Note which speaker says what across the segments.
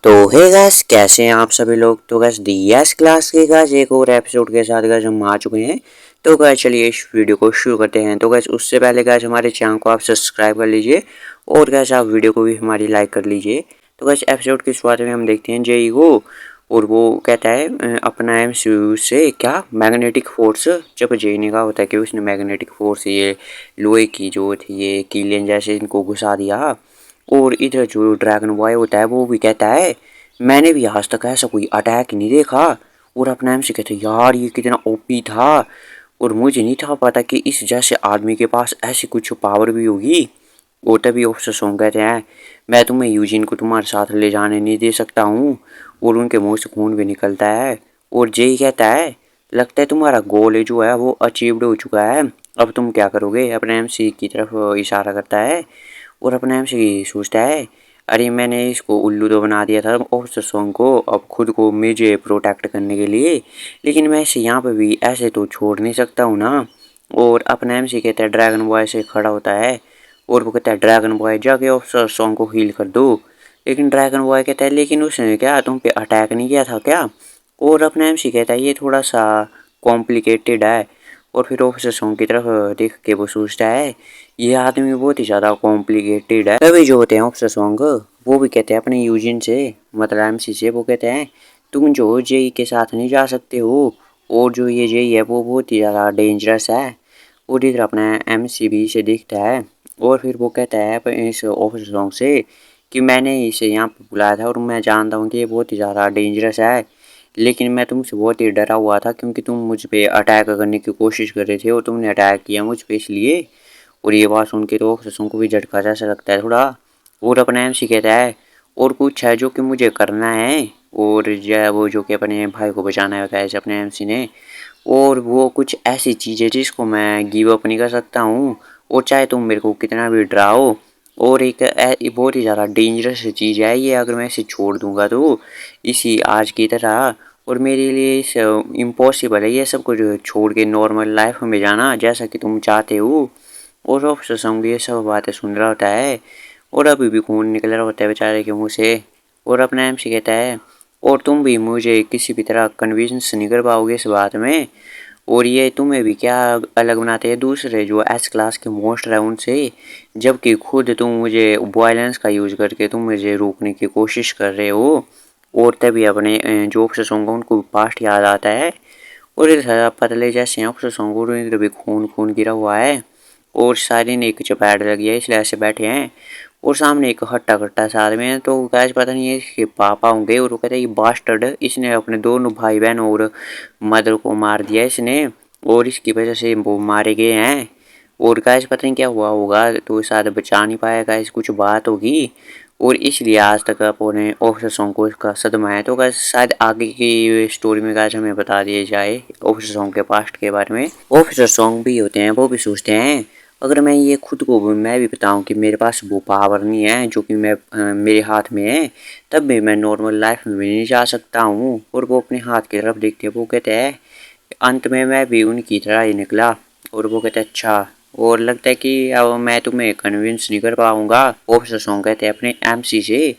Speaker 1: तो hey guys, कैसे हैं आप सभी लोग। तो गाइस डीएस क्लास के गाइस एक और एपिसोड के साथ गाइस हम आ चुके हैं। तो गाइस चलिए इस वीडियो को शुरू करते हैं। तो गाइस उससे पहले गाइस हमारे चैनल को आप सब्सक्राइब कर लीजिए और गाइस आप वीडियो को भी हमारी लाइक कर लीजिए। तो गाइस एपिसोड की शुरुआत में हम देखते हैं जेई को, और वो कहता है अपना एमसीयू से क्या मैग्नेटिक फोर्स, जब जेई ने कहा होता है कि उसने मैग्नेटिक फोर्स ये लोहे की जो थी ये कीलें जैसे इनको घुसा दिया। और इधर जो ड्रैगन बॉय होता है वो भी कहता है मैंने भी आज तक ऐसा कोई अटैक नहीं देखा। और अपना एम से कहते यार ये कितना ओपी था, और मुझे नहीं था पता कि इस जैसे आदमी के पास ऐसी कुछ पावर भी होगी। वो तभी ऑफिसर सॉन्ग कहते हैं मैं तुम्हें यूजिन को तुम्हारे साथ ले जाने नहीं दे सकता हूँ। और उनके मुंह से खून भी निकलता है। और जेई कहता है लगता है तुम्हारा गोल जो है वो अचीव्ड हो चुका है, अब तुम क्या करोगे। अपने एमसी की तरफ इशारा करता है और अपने एमसी सोचता है अरे मैंने इसको उल्लू तो बना दिया था ऑफिसर सॉन्ग को, अब खुद को मुझे प्रोटेक्ट करने के लिए, लेकिन मैं इसे यहाँ पे भी ऐसे तो छोड़ नहीं सकता हूँ ना। और अपना एमसी कहता है ड्रैगन बॉय से खड़ा होता है और वो कहता है ड्रैगन बॉय जाके ऑफिसर सॉन्ग को हील कर दो। लेकिन ड्रैगन बॉय कहता है लेकिन उसने क्या तुम पे अटैक नहीं किया था क्या। और अपना एमसी कहता है ये थोड़ा सा कॉम्प्लिकेटेड है। और फिर ऑफिसर सॉन्ग की तरफ देख के वो सोचता है ये आदमी बहुत ही ज़्यादा कॉम्प्लिकेटेड है। तभी जो होते हैं ऑफिसर सॉन्ग वो भी कहते हैं अपने यूजिन से, मतलब एमसी से, वो कहते हैं तुम जो जेई के साथ नहीं जा सकते हो, और जो ये जेई है वो बहुत ही ज़्यादा डेंजरस है। और इधर अपना एमसी भी इसे दिखता है और फिर वो कहता है इस ऑफिसर सॉन्ग से कि मैंने इसे यहाँ पर बुलाया था और मैं जानता हूँ कि ये बहुत ही ज़्यादा डेंजरस है, लेकिन मैं तुमसे बहुत ही डरा हुआ था क्योंकि तुम मुझ पे अटैक करने की कोशिश कर रहे थे और तुमने अटैक किया मुझ पे इसलिए। और ये बात सुन के तो ऑफिसरों को भी झटका जैसा लगता है थोड़ा। और अपना एमसी कहता है और कुछ है जो कि मुझे करना है, और वो जो कि अपने भाई को बचाना है कैसे अपने एमसी ने, और वो कुछ ऐसी चीज़ है जिसको मैं गिव अप नहीं कर सकता हूँ, और चाहे तुम मेरे को कितना भी डराओ। और एक बहुत ही ज़्यादा डेंजरस चीज़ है ये, अगर मैं इसे छोड़ दूँगा तो इसी आज की तरह, और मेरे लिए इस इम्पॉसिबल है ये सब कुछ छोड़ के नॉर्मल लाइफ में जाना जैसा कि तुम चाहते हो। और ऑफिसर संग ये सब बातें सुन रहा होता है और अभी भी खून निकल रहा होता है बेचारे के मुंह से। और अपना एमसी कहता है और तुम भी मुझे किसी भी तरह कन्विंस नहीं कर पाओगे इस बात में, और ये तुम्हें भी क्या अलग बनाते हैं दूसरे जो एस क्लास के मोस्टर है उनसे, जबकि खुद तुम मुझे वायलेंस का यूज़ करके तुम मुझे रोकने की कोशिश कर रहे हो। और तभी अपने जो ऑफिसर होंगे उनको पास्ट याद आता है और इधर पतले जैसे हैं ऑफिसर होंगे इधर भी खून खून गिरा हुआ है और सारे ने एक चपेट लगी है इसलिए ऐसे बैठे हैं। और सामने एक हट्टा कट्टा सा आदमी है, तो गैस पता नहीं है इसके पापा होंगे, और वो कहते हैं ये बास्टर्ड इसने अपने दोनों भाई बहन और मदर को मार दिया इसने, और इसकी वजह से वो मारे गए हैं। और गैस पता नहीं क्या हुआ होगा तो शायद बचा नहीं पाया गैस, कुछ बात होगी और इसलिए आज तक अपने ऑफिसर सॉन्ग को इसका सदमा है। तो गैस शायद आगे की स्टोरी में गैस हमें बता दिया जाए ऑफिसर सॉन्ग के पास्ट के बारे में। ऑफिसर सॉन्ग भी होते हैं वो भी सोचते हैं अगर मैं ये खुद को मैं भी बताऊं कि मेरे पास वो पावर नहीं है जो कि मैं मेरे हाथ में है, तब भी मैं नॉर्मल लाइफ में भी नहीं जा सकता हूँ। और वो अपने हाथ की तरफ देखते हैं, वो कहते हैं अंत में मैं भी उनकी तरह ही निकला। और वो कहते हैं अच्छा, और लगता है कि अब मैं तुम्हें कन्विंस नहीं कर पाऊंगा, ऑफिसर सॉन्ग कहते हैं अपने एमसी से।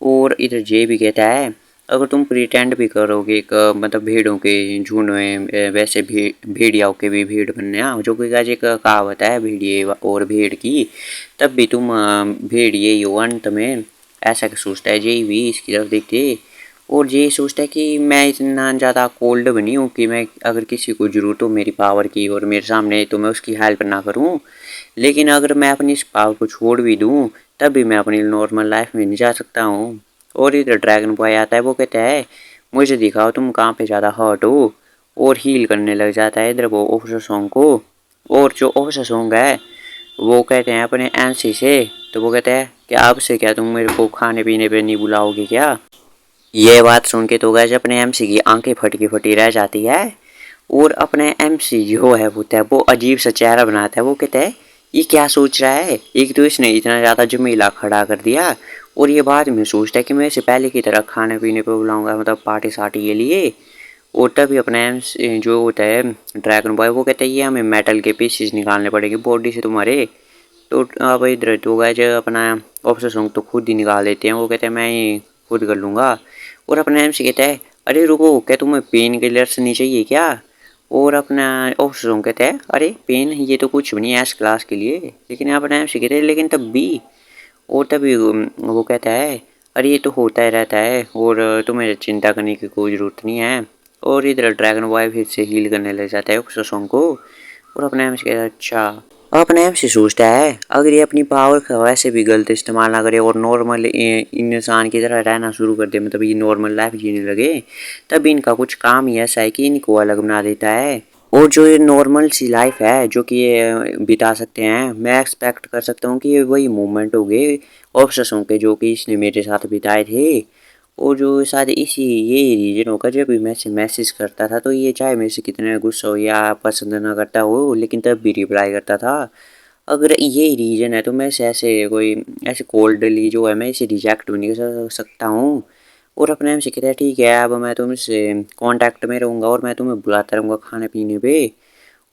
Speaker 1: और इधर जे भी कहता है अगर तुम प्रिटेंड भी करोगे एक मतलब भेड़ों के झुंड में वैसे भी भेड़ियाओं के भी भीड़ बनना, जो कि गाज एक कहावत है भेड़िए और भेड़ की, तब भी तुम भेड़िए ही हो अंत में, ऐसा सोचता है जे भी इसकी तरफ देखते। और ये सोचता है कि मैं इतना ज़्यादा कोल्ड बनी हूँ कि मैं अगर किसी को ज़रूरत हो मेरी पावर की और मेरे सामने तो मैं उसकी हेल्प ना करूँ, लेकिन अगर मैं अपनी इस पावर को छोड़ भी दूँ तब भी मैं अपनी नॉर्मल लाइफ में नहीं जा सकता हूँ। और इधर ड्रैगन बॉय आता है, वो कहता है मुझे दिखाओ तुम कहाँ पे ज़्यादा हर्ट हो, और हील करने लग जाता है इधर वो ऑफिसर सॉन्ग को। और जो ऑफिसर सॉन्ग है वो कहते हैं अपने एमसी से, तो वो कहते हैं कि आपसे क्या तुम मेरे को खाने पीने पे नहीं बुलाओगे क्या। ये बात सुन के तो गैस अपने एमसी की आंखें फटी फटी रह जाती है। और अपने एमसी जो है वो अजीब सा चेहरा बनाता है, वो कहता है ये क्या सोच रहा है, एक तो इसने इतना ज़्यादा जमीला खड़ा कर दिया और ये बाद में सोचता है कि मैं इसे पहले की तरह खाने पीने पे बुलाऊंगा, मतलब पार्टी सार्टी के लिए। और तभी अपना एमसी जो होता है ड्रैगन बॉय वो कहता है ये हमें मेटल के पीसेस निकालने पड़ेंगे बॉडी से तुम्हारे। तो अब इधर तो गैस अपना ऑफिसर सॉन्ग तो खुद ही निकाल देते हैं, वो कहते हैं मैं खुद कर लूँगा। और अपने एम से कहता है अरे रुको, क्या तुम्हें पेन किलर्स नहीं चाहिए क्या? और अपना ऑफिसर कहता है अरे पेन ये तो कुछ भी नहीं है एस क्लास के लिए। लेकिन अपना एम से कहते हैं लेकिन तब भी। और तभी वो कहता है अरे ये तो होता ही रहता है और तुम्हें चिंता करने की कोई ज़रूरत नहीं है। और इधर ड्रैगन बॉय फिर से हील करने लग जाता है सॉन्ग को। और अपने एम से कहता है अच्छा। अपने एम से सोचता है अगर ये अपनी पावर का वैसे भी गलत इस्तेमाल ना करे और नॉर्मल इंसान की तरह रहना शुरू कर दे, मतलब ये नॉर्मल लाइफ जीने लगे, तब इनका कुछ काम ही ऐसा है कि इनको अलग बना देता है। और जो ये नॉर्मल सी लाइफ है जो कि ये बिता सकते हैं, मैं एक्सपेक्ट कर सकता हूँ कि ये वही मोमेंट हो गए ऑब्सेशन के जो कि इसने मेरे साथ बिताए थे। और जो शायद इसी ये रीजन होगा जब भी मैं से मैसेज करता था तो ये चाहे मेरे से कितने गुस्सा हो या पसंद ना करता हो लेकिन तब भी रिप्लाई करता था। अगर ये रीजन है तो मैं इसे ऐसे कोई ऐसे कोल्डली जो है मैं इसे रिजेक्ट भी नहीं कर सकता हूँ। और अपने हम से कहता है ठीक है अब मैं तुमसे कांटेक्ट में रहूँगा और मैं तुम्हें बुलाता रहूँगा खाने पीने पे।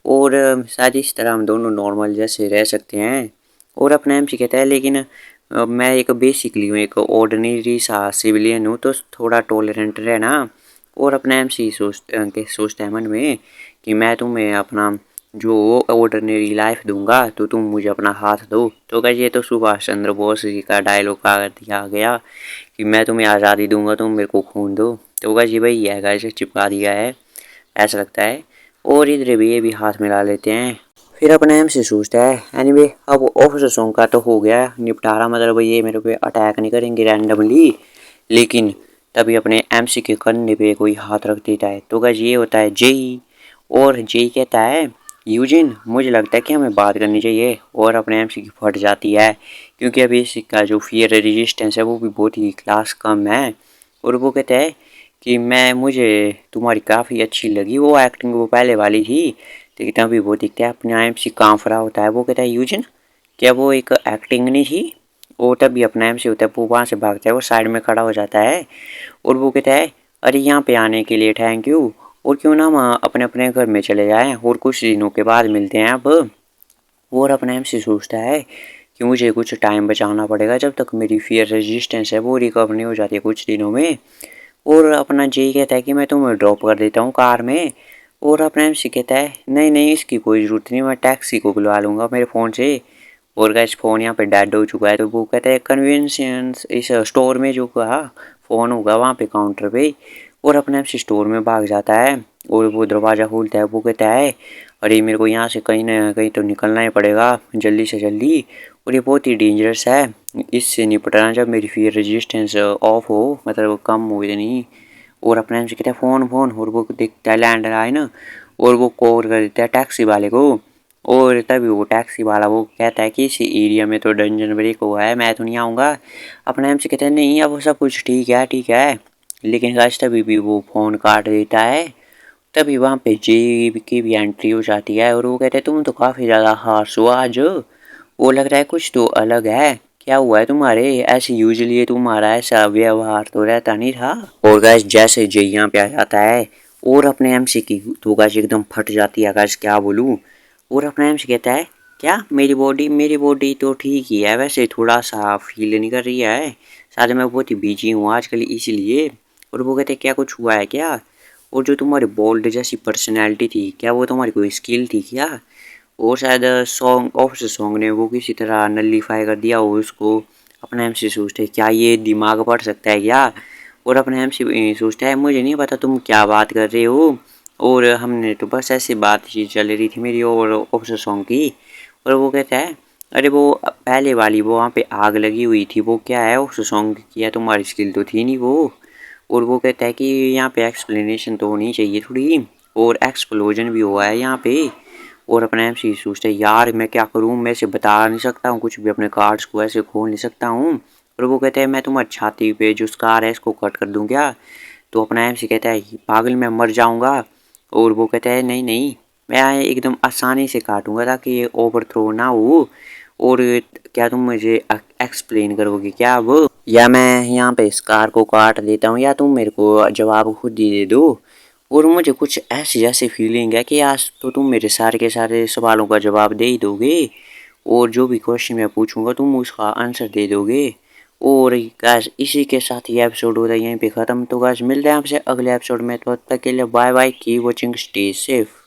Speaker 1: और शायद इस तरह हम दोनों नॉर्मल जैसे रह सकते हैं। और अपने हम से कहता है लेकिन मैं एक बेसिकली हूँ एक ऑर्डिनरी सा सिविलियन हूँ तो थोड़ा टॉलरेंट रहना। और अपने हम से सोचता है मन में कि मैं तुम्हें अपना जो ऑर्डिनरी लाइफ दूंगा तो तुम मुझे अपना हाथ दो। तो क्या ये तो सुभाष चंद्र बोस जी का डायलॉग का दिया गया कि मैं तुम्हें आज़ादी दूंगा तुम मेरे को खून दो। तो क्या जी भाई है गाइस चिपका दिया है ऐसा लगता है। और इधर भी ये भी हाथ मिला लेते हैं। फिर अपने एम से सोचता है एनीवे अब ऑफिसर सॉन्ग का तो हो गया निपटारा, मतलब ये मेरे पे अटैक नहीं करेंगे रैंडमली। लेकिन तभी अपने एमसी के कंधे पे कोई हाथ रख देता है तो गाइस ये होता है जेई। और जेई कहता है यूजिन मुझे लगता है कि हमें बात करनी चाहिए। और अपने एमसी की फट जाती है क्योंकि अभी इसका जो फियर रेजिस्टेंस है वो भी बहुत ही क्लास कम है। और वो कहता है कि मैं मुझे तुम्हारी काफ़ी अच्छी लगी वो एक्टिंग वो पहले वाली थी। लेकिन अभी वो दिखता है अपने एमसी कांफरा होता है। वो कहता है यूजिन क्या वो एक एक्टिंग नहीं थी? वो तभी अपना एमसी होता है वो वहाँ से भागता है वो साइड में खड़ा हो जाता है। और वो कहता है अरे यहाँ पे आने के लिए थैंक यू। और क्यों ना हम अपने अपने घर में चले जाएं और कुछ दिनों के बाद मिलते हैं अब। और अपने एमसी सोचता है कि मुझे कुछ टाइम बचाना पड़ेगा जब तक मेरी फियर रेजिस्टेंस है वो रिकवर नहीं हो जाती है कुछ दिनों में। और अपना जेई कहता है कि मैं तुम्हें ड्रॉप कर देता हूँ कार में। और अपना एमसी कहता है नहीं नहीं इसकी कोई ज़रूरत नहीं, मैं टैक्सी को बुलवा लूँगा मेरे फ़ोन से। और गैस फ़ोन यहाँ पे डेड हो चुका है तो वो कहता है कन्वीनियंस इस स्टोर में जो कहा फ़ोन होगा वहाँ पे काउंटर पे। और अपने एमसी स्टोर में भाग जाता है और वो दरवाज़ा खोलता है। वो कहता है अरे मेरे को यहाँ से कहीं ना कहीं तो निकलना ही पड़ेगा जल्दी से जल्दी। और ये बहुत ही डेंजरस है, इससे निपटना जब मेरी फियर रेजिस्टेंस ऑफ हो मतलब कम हो नहीं। और अपने एम से कहता है फ़ोन फ़ोन और वो देखता है लैंड आए ना। और वो कॉल कर देता है टैक्सी वाले को। और तभी वो टैक्सी वाला वो कहता है कि इस एरिया में तो डंजन ब्रेक हुआ है मैं तो नहीं आऊँगा। अपने एम से कहता है नहीं अब सब कुछ ठीक है। लेकिन गाइस तभी भी वो फ़ोन काट देता है। तभी वहाँ पे जे की भी एंट्री हो जाती है और वो कहते हैं तुम तो काफ़ी ज़्यादा हार्श हो आज। वो लग रहा है कुछ तो अलग है, क्या हुआ है तुम्हारे? ऐसे यूजुअली तुम्हारा ऐसा व्यवहार तो रहता नहीं था। और गैस जैसे जे यहाँ पे आ जाता है और अपने एमसी की तो गैस एकदम फट जाती है गैस क्या बोलूँ। और अपना एमसी कहता है क्या मेरी बॉडी तो ठीक ही है वैसे थोड़ा सा फील नहीं कर रही है, शायद मैं बहुत ही बिजी हूँ आजकल इसीलिए। और वो कहते हैं क्या कुछ हुआ है क्या? और जो तुम्हारी बोल्ड जैसी पर्सनैलिटी थी क्या वो तुम्हारी कोई स्किल थी क्या? और शायद सॉन्ग ऑफिसर सॉन्ग ने वो किसी तरह नलीफाई कर दिया हो उसको। अपना एमसी सोचते है क्या ये दिमाग पढ़ सकता है क्या? और अपना एमसी सोचता है मुझे नहीं पता तुम क्या बात कर रहे हो। और हमने तो बस ऐसी बातचीत चल रही थी मेरी और ऑफिसर सॉन्ग की। और वो कहता है अरे वो पहले वाली वो वहाँ पे आग लगी हुई थी वो क्या है ऑफिसर सॉन्ग की है तुम्हारी स्किल तो थी नहीं वो। और वो कहता है कि यहाँ पे एक्सप्लेनेशन तो होनी चाहिए थोड़ी और एक्सप्लोजन भी हुआ है यहाँ पे। और अपने एम सी सोचते हैं यार मैं क्या करूँ मैं इसे बता नहीं सकता हूँ कुछ भी अपने कार्ड्स को ऐसे खोल नहीं सकता हूँ। और वो कहते हैं मैं तुम्हारी छाती पे जो स्कार है इसको कट कर दूँ क्या? तो अपना एम सी कहता है पागल मैं मर जाऊँगा। और वो कहता है नहीं नहीं मैं एकदम आसानी से काटूँगा ताकि ये ओवर थ्रो ना हो। और क्या तुम मुझे एक्सप्लेन करोगे क्या अब, या मैं यहाँ पे इस कार को काट देता हूँ या तुम मेरे को जवाब खुद ही दे दो। और मुझे कुछ ऐसी जैसी फीलिंग है कि आज तो तुम मेरे सारे के सारे सवालों का जवाब दे ही दोगे और जो भी क्वेश्चन मैं पूछूंगा तुम उसका आंसर दे दोगे। और गैस इसी के साथ ये एपिसोड हो रहा है यहीं पे ख़त्म। तो गैस मिलते हैं आपसे अगले एपिसोड में, तो तब तक के लिए bye bye, keep watching, stay safe.